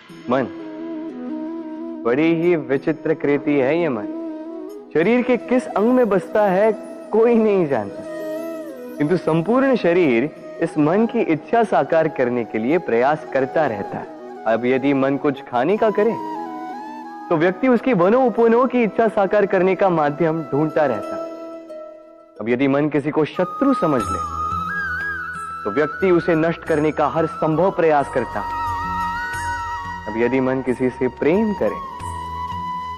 मन बड़ी ही विचित्र कृति है। ये मन शरीर के किस अंग में बसता है कोई नहीं जानता, किंतु संपूर्ण शरीर इस मन की इच्छा साकार करने के लिए प्रयास करता रहता है। अब यदि मन कुछ खाने का करे तो व्यक्ति उसकी वनो उपवनों की इच्छा साकार करने का माध्यम ढूंढता रहता है। अब यदि मन किसी को शत्रु समझ ले तो व्यक्ति उसे नष्ट करने का हर संभव प्रयास करता है। अब यदि मन किसी से प्रेम करे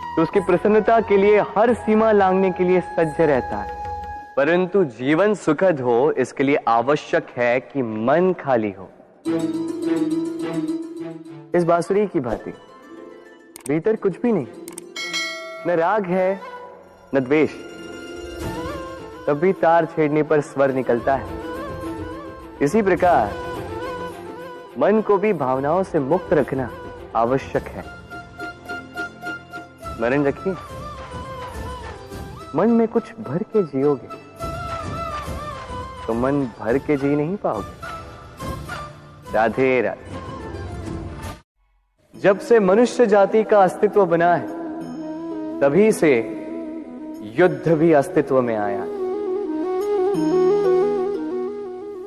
तो उसकी प्रसन्नता के लिए हर सीमा लांघने के लिए सज्ज रहता है। परंतु जीवन सुखद हो इसके लिए आवश्यक है कि मन खाली हो। इस बांसुरी की भांति भीतर कुछ भी नहीं, न राग है न द्वेष, तब भी तार छेड़ने पर स्वर निकलता है। इसी प्रकार मन को भी भावनाओं से मुक्त रखना आवश्यक है। स्मरण रखिए, मन में कुछ भर के जियोगे तो मन भर के जी नहीं पाओगे। राधे राधे। जब से मनुष्य जाति का अस्तित्व बना है तभी से युद्ध भी अस्तित्व में आया।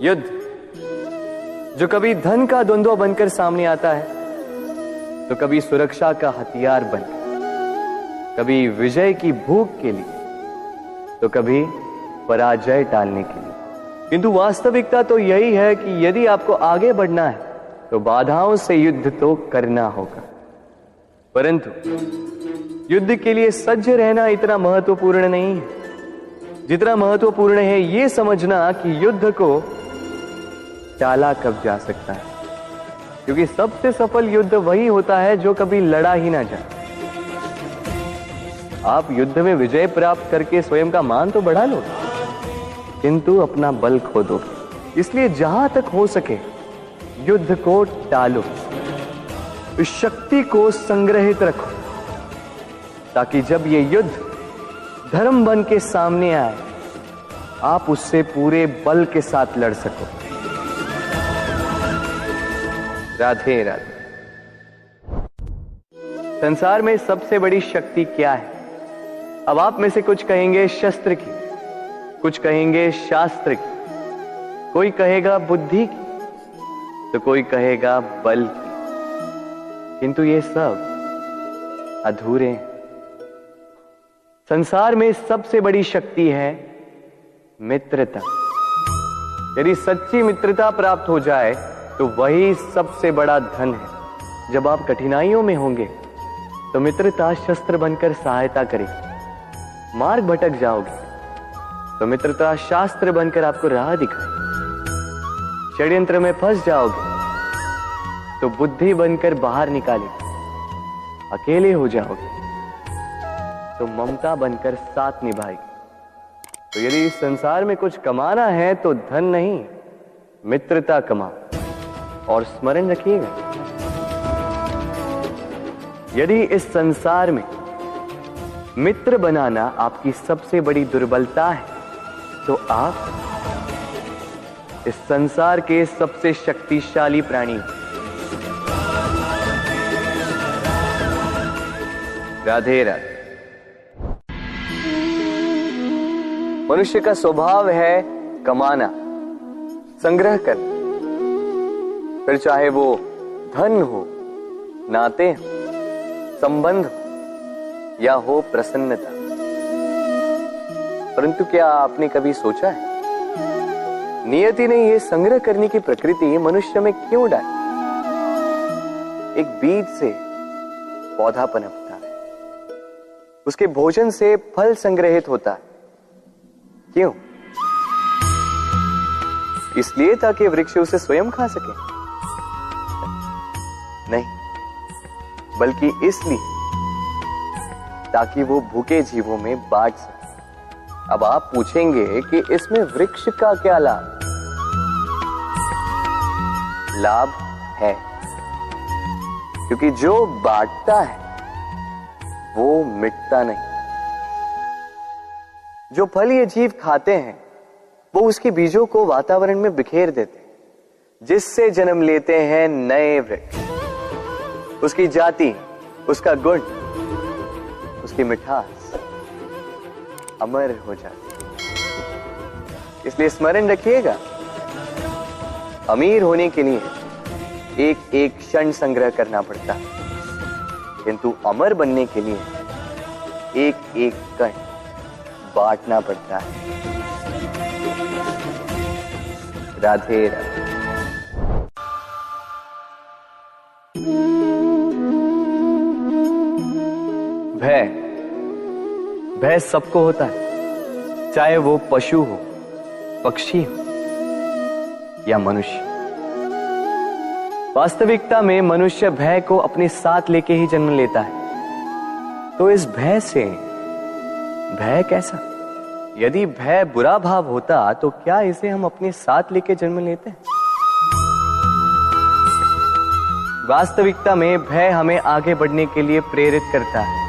युद्ध जो कभी धन का द्वंद्व बनकर सामने आता है तो कभी सुरक्षा का हथियार बनकर, कभी विजय की भूख के लिए तो कभी पराजय टालने के लिए। किंतु वास्तविकता तो यही है कि यदि आपको आगे बढ़ना है तो बाधाओं से युद्ध तो करना होगा। परंतु युद्ध के लिए सज्ज रहना इतना महत्वपूर्ण नहीं है जितना महत्वपूर्ण है यह समझना कि युद्ध को टाला कब जा सकता है। क्योंकि सबसे सफल युद्ध वही होता है जो कभी लड़ा ही ना जाए। आप युद्ध में विजय प्राप्त करके स्वयं का मान तो बढ़ा लो, किंतु अपना बल खो दो। इसलिए जहां तक हो सके युद्ध को टालो, इस शक्ति को संग्रहित रखो, ताकि जब ये युद्ध धर्म बन के सामने आए आप उससे पूरे बल के साथ लड़ सको। राधे राधे। संसार में सबसे बड़ी शक्ति क्या है? अब आप में से कुछ कहेंगे शस्त्र की, कुछ कहेंगे शास्त्र की, कोई कहेगा बुद्धि की, तो कोई कहेगा बल की। किंतु ये सब अधूरे हैं। संसार में सबसे बड़ी शक्ति है मित्रता। यदि सच्ची मित्रता प्राप्त हो जाए तो वही सबसे बड़ा धन है। जब आप कठिनाइयों में होंगे तो मित्रता शस्त्र बनकर सहायता करेगी। मार्ग भटक जाओगे तो मित्रता शास्त्र बनकर आपको राह दिखाए। षड्यंत्र में फंस जाओगे तो बुद्धि बनकर बाहर निकालेगी। अकेले हो जाओगे तो ममता बनकर साथ निभाएगी। तो यदि इस संसार में कुछ कमाना है तो धन नहीं, मित्रता कमाओ। और स्मरण रखिएगा, यदि इस संसार में मित्र बनाना आपकी सबसे बड़ी दुर्बलता है तो आप इस संसार के सबसे शक्तिशाली प्राणी हो। राधे राधे। मनुष्य का स्वभाव है कमाना, संग्रह करना, फिर चाहे वो धन हो, नाते हो, संबंध हो या हो प्रसन्नता। परंतु क्या आपने कभी सोचा है नियति ने यह संग्रह करने की प्रकृति मनुष्य में क्यों डाली? एक बीज से पौधा पनपता है, उसके भोजन से फल संग्रहित होता है। क्यों? इसलिए ताकि वृक्ष उसे स्वयं खा सके? नहीं, बल्कि इसलिए ताकि वो भूखे जीवों में बांट सके। अब आप पूछेंगे कि इसमें वृक्ष का क्या लाभ? लाभ है, क्योंकि जो बांटता है वो मिटता नहीं। जो फल ये जीव खाते हैं वो उसके बीजों को वातावरण में बिखेर देते हैं, जिससे जन्म लेते हैं नए वृक्ष। उसकी जाति, उसका गुण, उसकी मिठास अमर हो जाती। इसलिए स्मरण रखिएगा, अमीर होने के लिए एक एक क्षण संग्रह करना पड़ता है, किंतु अमर बनने के लिए एक एक कण बांटना पड़ता है। राधे राधे। भय, भय सबको होता है, चाहे वो पशु हो, पक्षी हो या मनुष्य। वास्तविकता में मनुष्य भय को अपने साथ लेके ही जन्म लेता है। तो इस भय से, भय कैसा? यदि भय बुरा भाव होता तो क्या इसे हम अपने साथ लेके जन्म लेते हैं? वास्तविकता में भय हमें आगे बढ़ने के लिए प्रेरित करता है।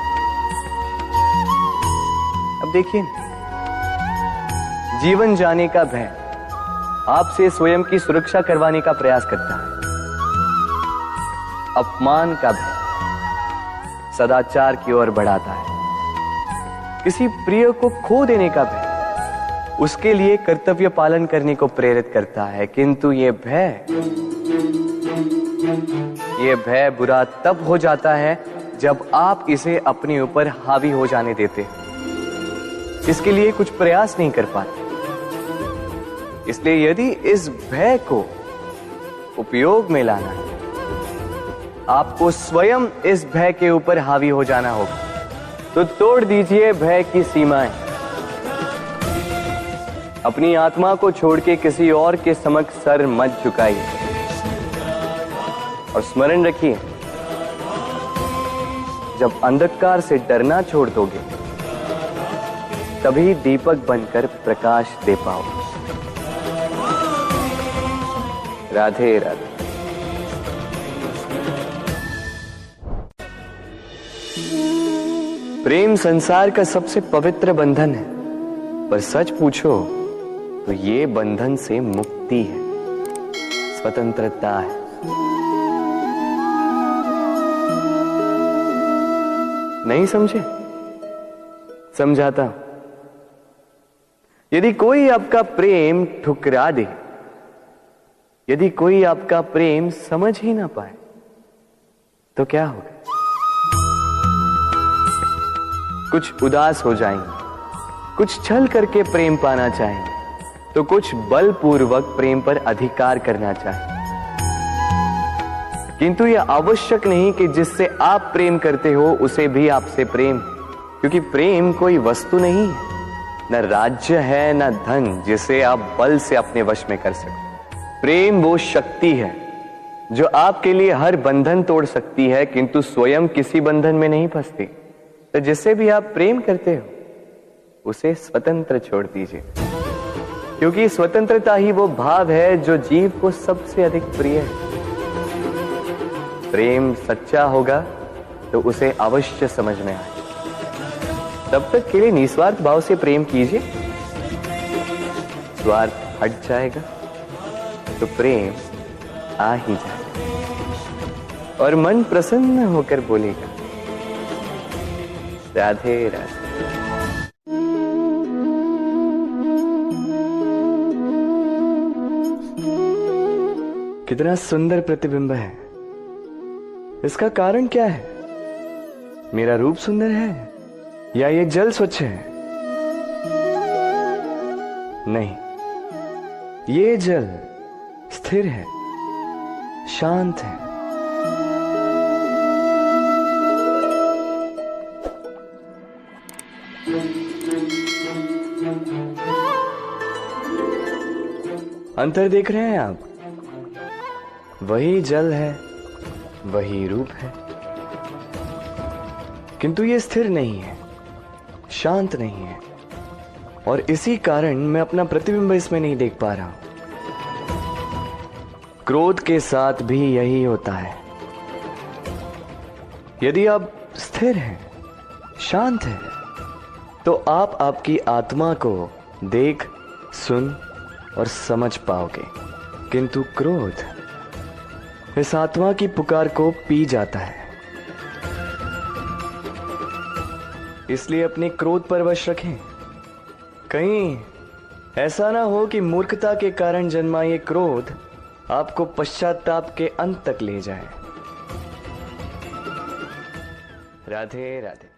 अब देखिए, जीवन जाने का भय आपसे स्वयं की सुरक्षा करवाने का प्रयास करता है। अपमान का भय सदाचार की ओर बढ़ाता है। किसी प्रिय को खो देने का भय उसके लिए कर्तव्य पालन करने को प्रेरित करता है। किंतु ये भय बुरा तब हो जाता है जब आप इसे अपने ऊपर हावी हो जाने देते हैं, इसके लिए कुछ प्रयास नहीं कर पाते। इसलिए यदि इस भय को उपयोग में लाना है, आपको स्वयं इस भय के ऊपर हावी हो जाना होगा। तो तोड़ दीजिए भय की सीमाएं। अपनी आत्मा को छोड़ के किसी और के समक्ष सर मत झुकाइए और स्मरण रखिए, जब अंधकार से डरना छोड़ दोगे तभी दीपक बनकर प्रकाश दे पाओगे। राधे राधे। प्रेम संसार का सबसे पवित्र बंधन है, पर सच पूछो तो ये बंधन से मुक्ति है, स्वतंत्रता है। नहीं समझे? समझाता हूं। यदि कोई आपका प्रेम ठुकरा दे, यदि कोई आपका प्रेम समझ ही ना पाए, तो क्या होगा? कुछ उदास हो जाएंगे, कुछ छल करके प्रेम पाना चाहेंगे, तो कुछ बलपूर्वक प्रेम पर अधिकार करना चाहेंगे। किंतु यह आवश्यक नहीं कि जिससे आप प्रेम करते हो उसे भी आपसे प्रेम, क्योंकि प्रेम कोई वस्तु नहीं है, न राज्य है, न धन जिसे आप बल से अपने वश में कर सकते। प्रेम वो शक्ति है जो आपके लिए हर बंधन तोड़ सकती है, किंतु स्वयं किसी बंधन में नहीं फंसती। तो जिससे भी आप प्रेम करते हो उसे स्वतंत्र छोड़ दीजिए, क्योंकि स्वतंत्रता ही वो भाव है जो जीव को सबसे अधिक प्रिय है। प्रेम सच्चा होगा तो उसे अवश्य समझ में आए। तब तक के लिए निस्वार्थ भाव से प्रेम कीजिए, स्वार्थ हट जाएगा तो प्रेम आ ही जाएगा और मन प्रसन्न होकर बोलेगा, राधे राधे। कितना सुंदर प्रतिबिंब है। इसका कारण क्या है? मेरा रूप सुंदर है या ये जल स्वच्छ है? नहीं, ये जल स्थिर है, शांत है। अंतर देख रहे हैं आप? वही जल है, वही रूप है, किंतु ये स्थिर नहीं है, शांत नहीं है, और इसी कारण मैं अपना प्रतिबिंब इसमें नहीं देख पा रहा हूं। क्रोध के साथ भी यही होता है। यदि आप स्थिर हैं, शांत हैं, तो आप आपकी आत्मा को देख, सुन और समझ पाओगे, किंतु क्रोध इस आत्मा की पुकार को पी जाता है। इसलिए अपने क्रोध पर वश रखें। कहीं ऐसा ना हो कि मूर्खता के कारण जन्मा ये क्रोध आपको पश्चाताप के अंत तक ले जाए। राधे राधे।